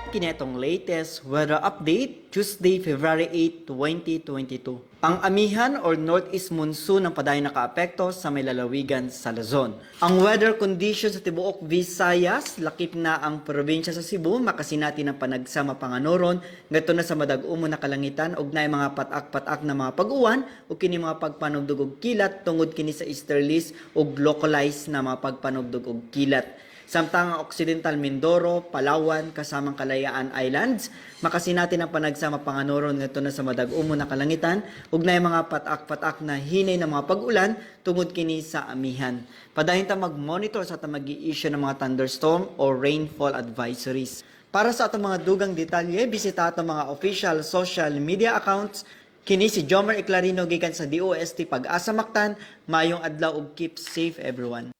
Kinetong latest weather update, Tuesday, February 8, 2022. Ang amihan or northeast monsoon ang padayon nakaapekto sa may lalawigan sa Luzon. Ang weather conditions sa tibuok Visayas, lakip na ang probinsya sa Cebu, makasinati ng panagsama panganoron, gato na sa madag-umo na kalangitan, og na mga patak-patak na mga pag-uwan, o kini mga pagpanugdog og kilat, tungod kini sa easterlies, og localized na mga pagpanugdog og kilat. Samtang ang Occidental Mindoro, Palawan, kasamang Kalayaan Islands, makasinati ng panagsama panganoron nito na sa madag-umo na kalangitan, ug na mga patak-patak na hinay ng mga pag-ulan tungod kini sa amihan. Padayon ta mag-monitor sa ta mag-i-issue ng mga thunderstorm or rainfall advisories. Para sa atong mga dugang detalye, bisita atong mga official social media accounts. Kini si Jomer Eclarino gikan sa DOST Pag-asa Mactan. Mayong adlaw ug keep safe everyone.